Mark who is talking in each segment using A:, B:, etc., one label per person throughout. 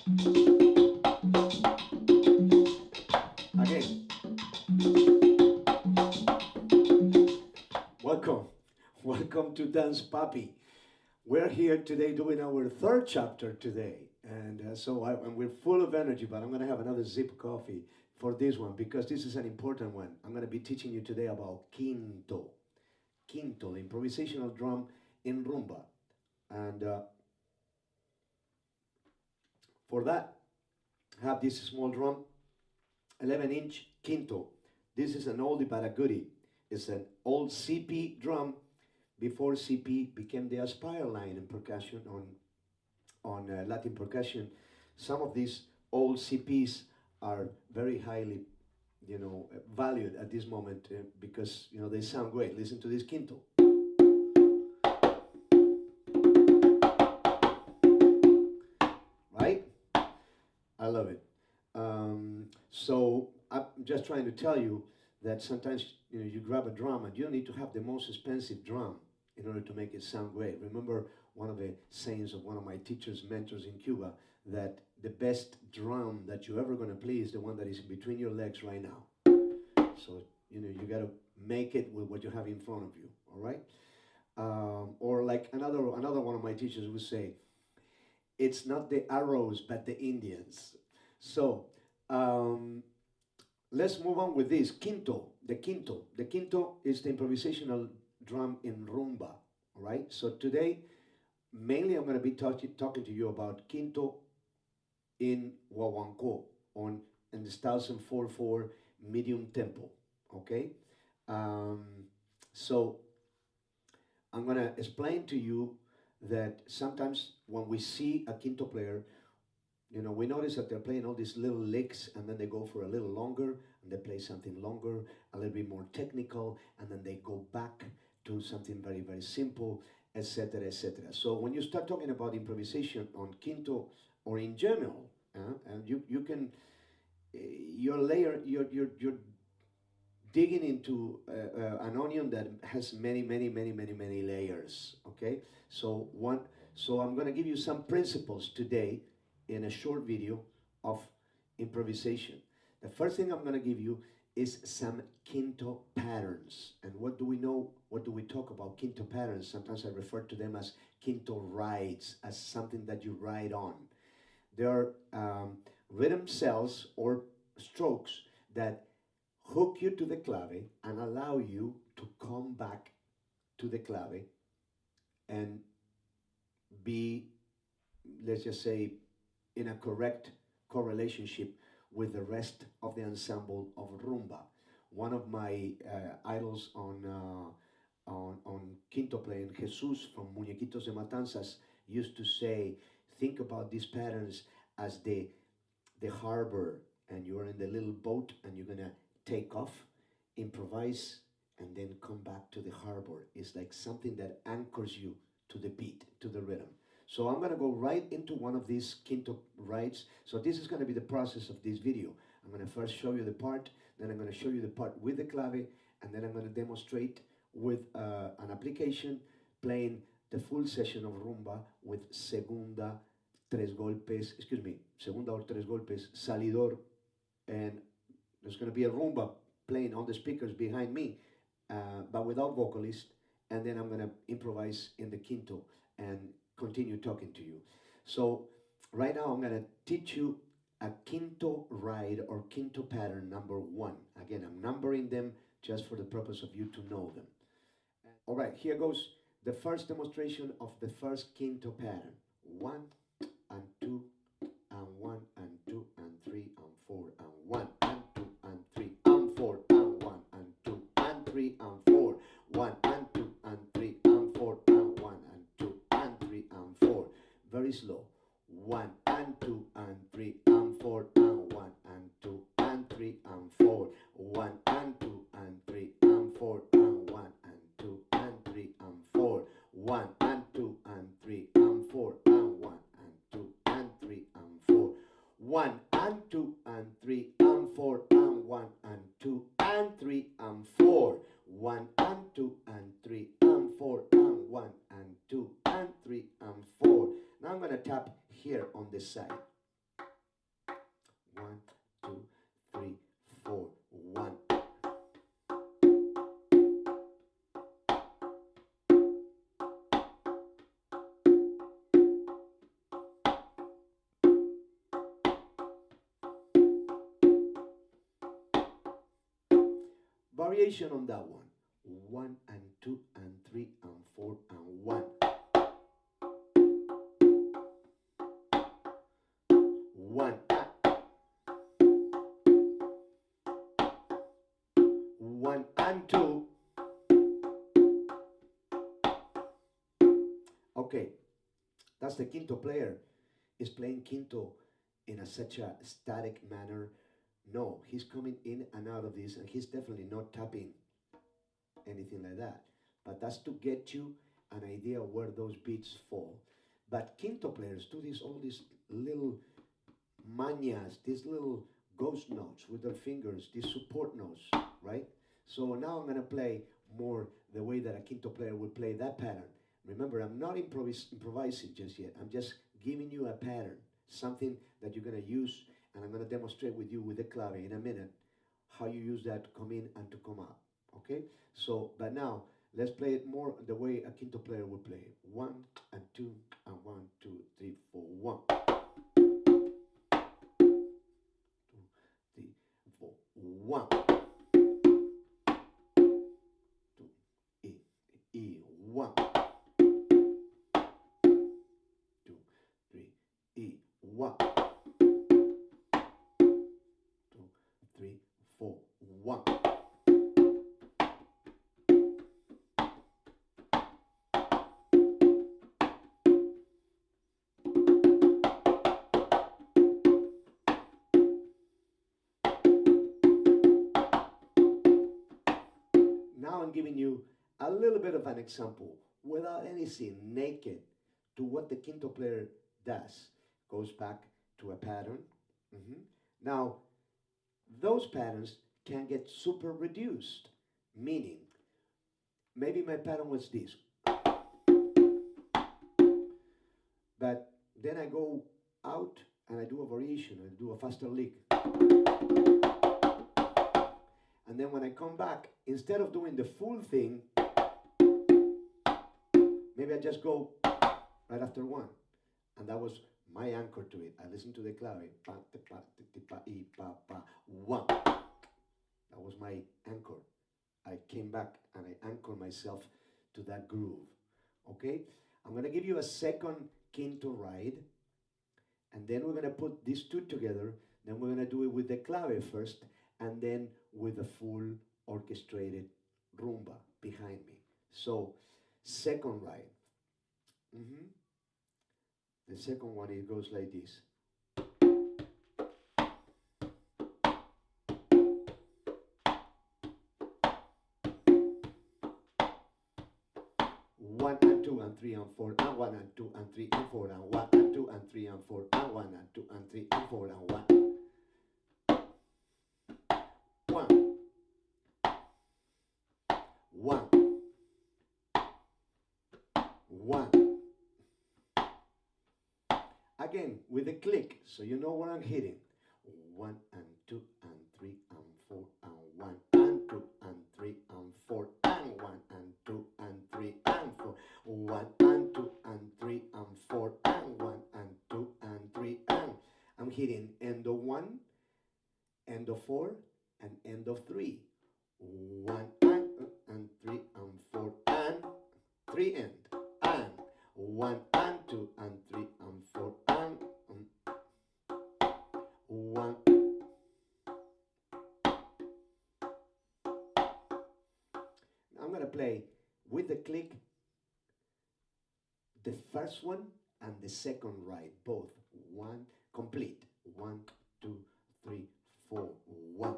A: Again, welcome. Welcome to Dancepapi. We're here today doing our third chapter today. And we're full of energy, but I'm going to have another sip coffee for this one because this is an important one. I'm going to be teaching you today about Quinto. Quinto, the improvisational drum in rumba. And for that, I have this small drum, 11-inch Quinto. This is an oldie but a goodie. It's an old CP drum before CP became the Aspire line in percussion on Latin percussion. Some of these old CPs are very highly, valued at this moment because they sound great. Listen to this Quinto. Right? I love it. So I'm just trying to tell you that sometimes you grab a drum and you don't need to have the most expensive drum in order to make it sound great. Remember one of the sayings of one of my teachers, mentors in Cuba, that the best drum that you're ever going to play is the one that is between your legs right now. So you got to make it with what you have in front of you. All right. Or like another one of my teachers would say, it's not the arrows but the Indians. So let's move on with this Quinto. The Quinto is the improvisational drum in rumba. All right. So today, mainly I'm going to be talking to you about Quinto in guaguancó in the styles in 4/4 medium tempo. Okay. So I'm going to explain to you that sometimes when we see a Quinto player, we notice that they're playing all these little licks and then they go for a little longer and they play something longer, a little bit more technical, and then they go back to something very, very simple, etc., etc. So when you start talking about improvisation on Quinto or in general, and you can, you're digging into an onion that has many, many, many, many, many layers. Okay, so I'm going to give you some principles today in a short video of improvisation. The first thing I'm going to give you is some Quinto patterns. And what do we know? What do we talk about Quinto patterns? Sometimes I refer to them as Quinto rides, as something that you ride on. There are rhythm cells or strokes that hook you to the clave and allow you to come back to the clave and be, let's just say, in a correct correlationship with the rest of the ensemble of rumba. One of my idols on Quinto playing, Jesus from Muñequitos de Matanzas, used to say, think about these patterns as the harbor, and you're in the little boat and you're gonna take off, improvise, and then come back to the harbor. It's like something that anchors you to the beat, to the rhythm. So I'm going to go right into one of these Quinto rides. So this is going to be the process of this video. I'm going to first show you the part, then I'm going to show you the part with the clave, and then I'm going to demonstrate with an application playing the full session of rumba with segunda or tres golpes, salidor, and there's going to be a rumba playing on the speakers behind me, but without vocalist, and then I'm going to improvise in the Quinto and continue talking to you. So right now I'm going to teach you a Quinto ride or Quinto pattern number 1. Again, I'm numbering them just for the purpose of you to know them. All right, here goes the first demonstration of the first Quinto pattern. 1 and 2 and 1 and 2 and 3 and 4 and 1 and 2 and 3 and 4 and 1 and 2 and 3 and 4. 1 and 2 and 3 and 4 and 1 and 2 and 3 and 4. Very slow. 1 and 2 and 3 and 4 and 1 and 2 and 3 and 4. 1 and 2 and 3 and 4 and 1 and 2 and 3 and 4. 1 and 2 and 3 and 4 and 1 and 2 and 3 and 4. 1 and 2 and 3 and 4 and 1 and 2 and 3 and 4. 1 and 2 and 3 and 4 and 1 and 2 and 3 and 4. Now I'm going to tap here on this side. variation on that one. 1 and 2 and 3 and 4 and 1. 1 1 and 2. Okay, that's the quinto player. Is playing quinto in such a static manner. No, he's coming in and out of this, and he's definitely not tapping anything like that. But that's to get you an idea of where those beats fall. But quinto players do this, all these little mañas, these little ghost notes with their fingers, these support notes, right? So now I'm going to play more the way that a quinto player would play that pattern. Remember, I'm not improvising just yet. I'm just giving you a pattern, something that you're going to use, and I'm going to demonstrate with you with the clave in a minute how you use that to come in and to come out. Okay? So, but now, let's play it more the way a quinto player would play it. 1 and 2 and 1, 2, 3, 4, 1. 2, 3, 4, 1. 2, E, 1. 2, 3, E, 1. 2, 3, 4, 1. Now I'm giving you a little bit of an example without anything, naked, to what the quinto player does. Goes back to a pattern. Now, those patterns can get super reduced, meaning maybe my pattern was this, but then I go out and I do a variation, I do a faster lick. And then when I come back, instead of doing the full thing, maybe I just go right after 1. And that was my anchor to it. I listened to the clave. 1. That was my anchor. I came back and I anchored myself to that groove. Okay? I'm going to give you a second quinto ride. And then we're going to put these two together. Then we're going to do it with the clave first. And then with a full orchestrated rumba behind me. So, second ride. The second one, it goes like this. 1 and 2 and 3 and 4 and 1 and 2 and 3 and 4 and 1 and 2 and 3 and 4 and 1 and 2 and 3 and 4 and 1. 1. 1. Again, with a click, so you know where I'm hitting. 1 and 2 and 3 and 4 and 1 and 2 and 3 and 4 and 1 and 2 and 3 and 4. 1 and 2 and 3 and 4 and 1 and 2 and 3 and I'm hitting end of 1, end of 4, and end of 3. 1 and 3 and 4 and 3 end and 1 and 2 and 3 and 4 and 1. I'm going to play with the click the first one and the second ride, both. 1 complete. 1, 2, 3, 4, 1.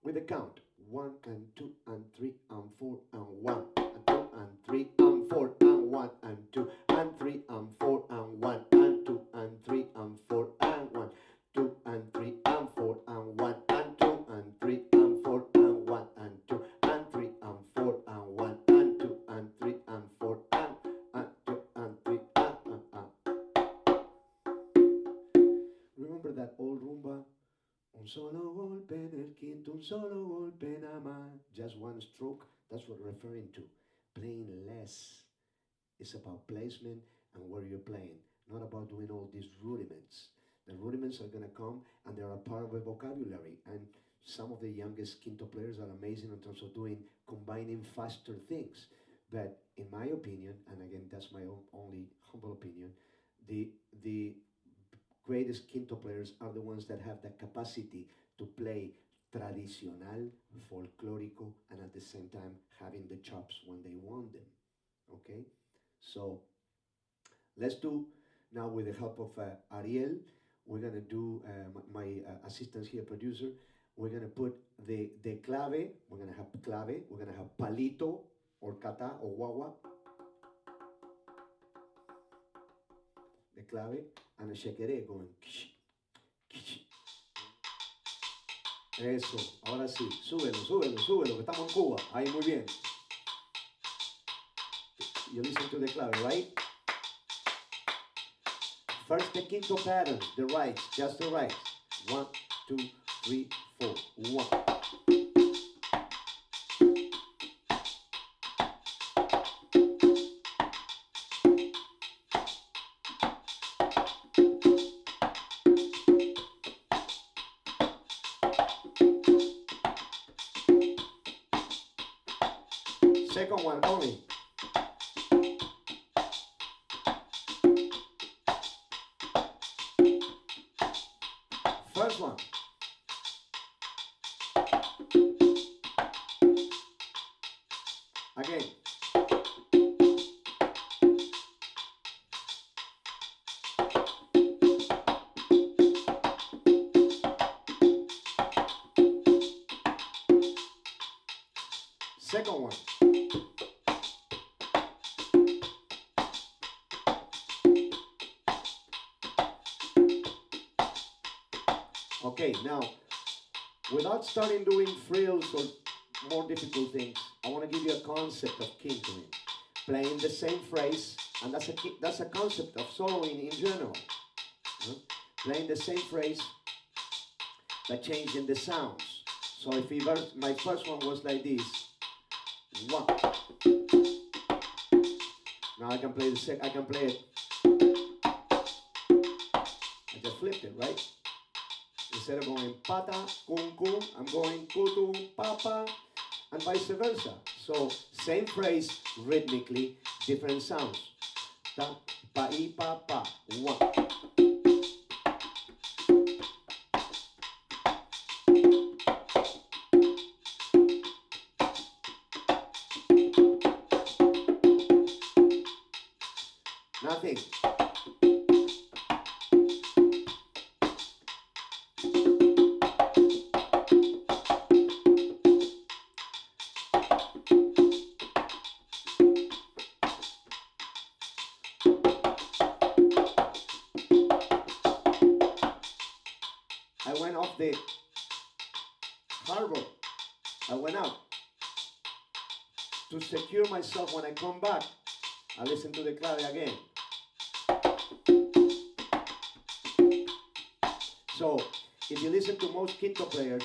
A: With the count 1 and 2 and 3 and 4 and 1 and 2 and 3 and 4 and 1 and 2 and 3 and 4 and 1 and 2 and 3 and 4 and 1, 2 and 3 and 4 and 1 and 2 and 3 and 4 and 1 and 2 and 3 and 4 and 1 and 2 and 3 and 4 and 2 and 3 and. Remember that old rumba solo golpe en el quinto, un solo golpe nada más. Just one stroke, that's what we're referring to. Playing less. It's about placement and where you're playing, not about doing all these rudiments. The rudiments are going to come and they are a part of the vocabulary. And some of the youngest quinto players are amazing in terms of combining faster things. But in my opinion, and again, that's my only humble opinion, the greatest quinto players are the ones that have the capacity to play tradicional, folclórico, and at the same time having the chops when they want them. Okay? So let's do now with the help of Ariel. We're gonna do my assistant here, producer. We're gonna put the clave. We're gonna have clave. We're gonna have palito or kata or guagua. The clave and a shekere going. Eso. Ahora sí. Súbelo, súbelo, súbelo. Que estamos en Cuba. Ahí muy bien. You listen to the clave, right? First the quinto pattern, the right, just the right. 1, 2, 3, 4. 1. Second one only. First one. Again. Second one. Okay, now, without starting doing frills or more difficult things, I want to give you a concept of quintoing. Playing the same phrase, and that's a concept of soloing in general. Playing the same phrase, but changing the sounds. So if my first one was like this, 1. Now I can play I can play it. I just flipped it, right? Instead of going pata, cum, cum, I'm going kutu, papa, and vice versa. So same phrase, rhythmically, different sounds. Ta, pa, I, pa, pa. 1. Nothing. I went off the harbor. I went out. To secure myself when I come back, I listen to the clave again. So, if you listen to most quinto players,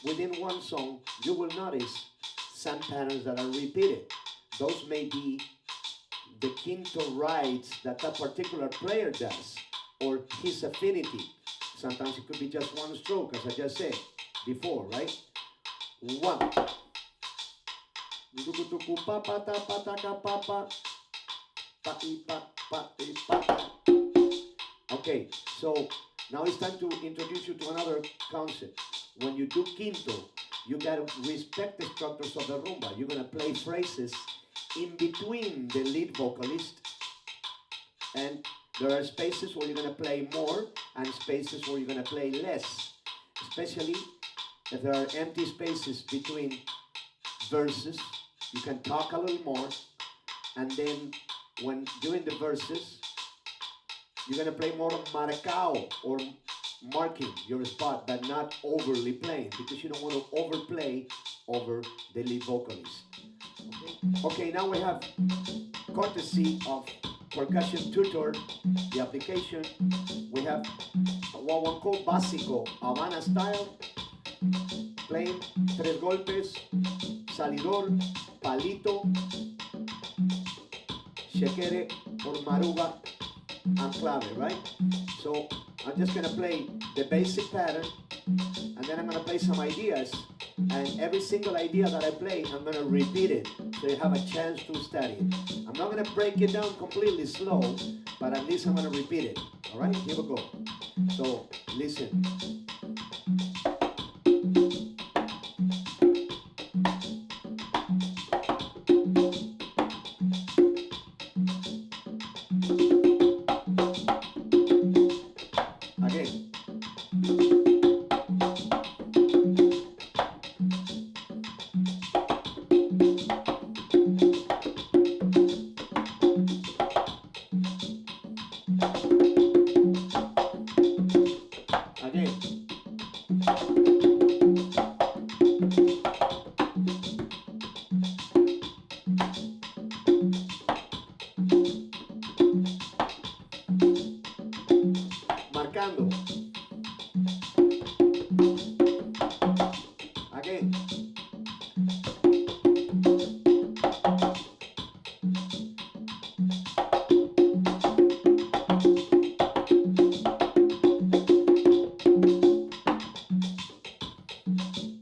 A: within one song, you will notice some patterns that are repeated. Those may be the quinto rides that particular player does, or his affinity. Sometimes it could be just one stroke, as I just said before, right? 1. Okay, so now it's time to introduce you to another concept. When you do quinto, you gotta respect the structures of the rumba. You're gonna play phrases in between the lead vocalist, and there are spaces where you're gonna play more and spaces where you're gonna play less, especially if there are empty spaces between verses. You can talk a little more, and then when doing the verses, you're gonna play more marcao, or marking your spot, but not overly playing, because you don't want to overplay over the lead vocalist. Okay, now we have courtesy of percussion tutor, the application. We have a guaguancó básico, Habana style, playing tres golpes, salidor, palito, shekere, or maruga, and clave, right? So I'm just gonna play the basic pattern, and then I'm gonna play some ideas, and every single idea that I play, I'm gonna repeat it, so you have a chance to study it. I'm not gonna break it down completely slow, but at least I'm gonna repeat it, all right? Here we go. So, listen. Marcando. Again.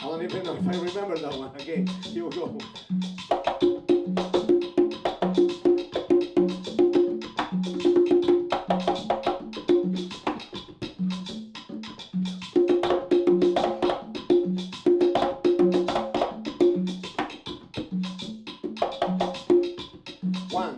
A: I don't even know if I remember that one. Again, here we go. One.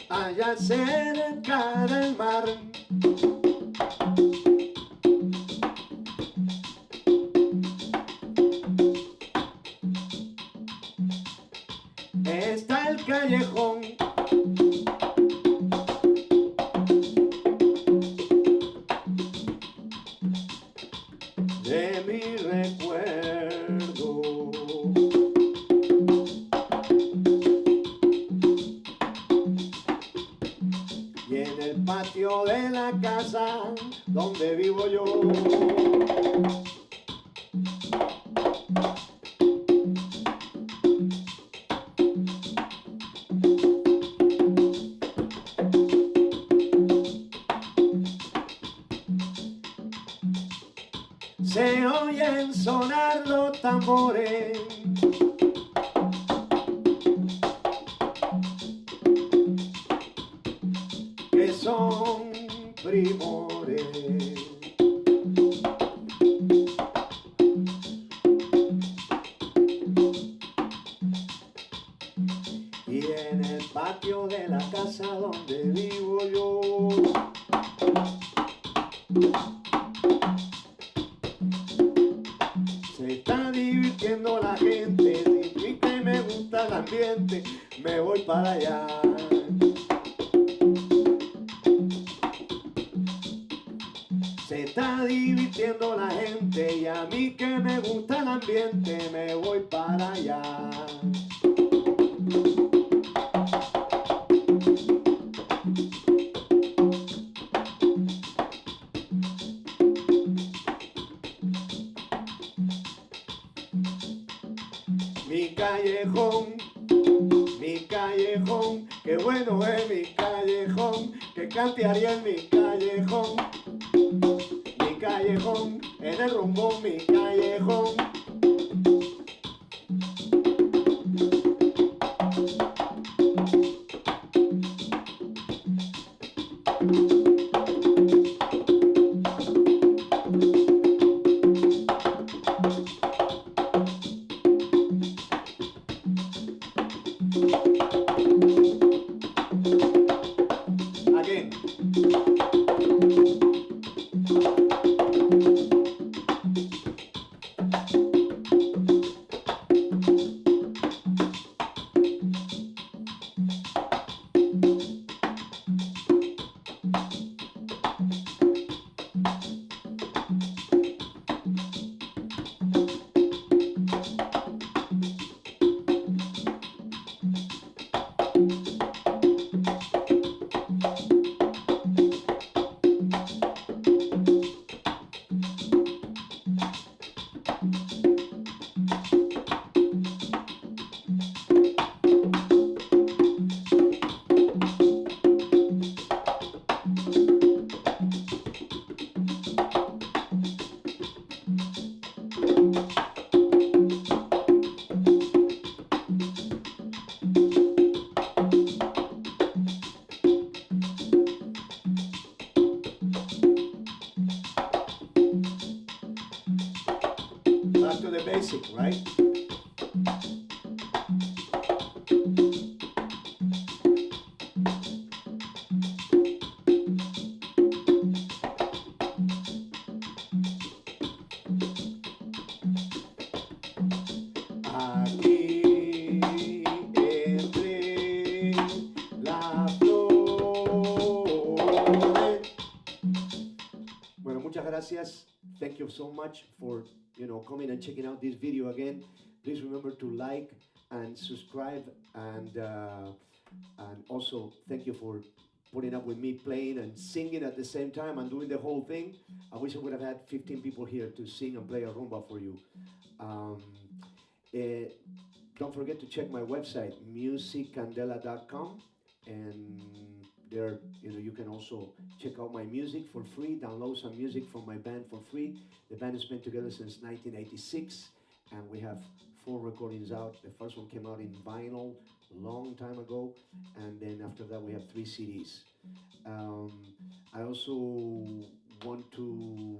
A: Allá cerca del mar, está el callejón de mi recuerdo. Y en el patio de la casa donde vivo yo, se oyen sonar los tambores, que son primores. Y en el patio de la casa donde vivo yo, se está divirtiendo la gente, y que me gusta el ambiente, me voy para allá. Se está divirtiendo la gente y a mí que me gusta el ambiente, me voy para allá. Mi callejón, qué bueno es mi callejón, que cantearía en mi callejón, en el rumbo mi callejón. the basic, right? Aquí entre las flores. Bueno, muchas gracias. Thank you so much for coming and checking out this video again. Please remember to like and subscribe, and also thank you for putting up with me playing and singing at the same time and doing the whole thing. I wish I would have had 15 people here to sing and play a rumba for you. Don't forget to check my website, musiccandela.com, and there you can also check out my music for free, download some music from my band for free. The band has been together since 1986, and we have 4 recordings out. The first one came out in vinyl a long time ago, and then after that we have 3 CDs. I also want to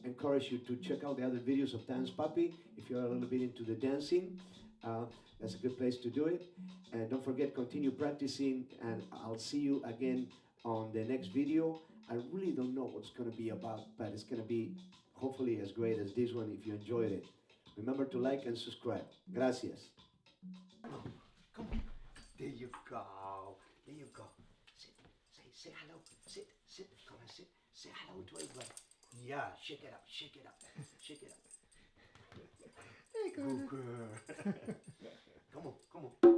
A: encourage you to check out the other videos of dancepapi if you're a little bit into the dancing. That's a good place to do it. And don't forget, continue practicing, and I'll see you again on the next video. I really don't know what it's going to be about, but it's going to be hopefully as great as this one if you enjoyed it. Remember to like and subscribe. Gracias. Come on. There you go. There you go. Sit. Say hello. Sit. Come on, sit. Say hello to everybody. Yeah, shake it up. Shake it up. Shake it up. Hey, good girl. Come on.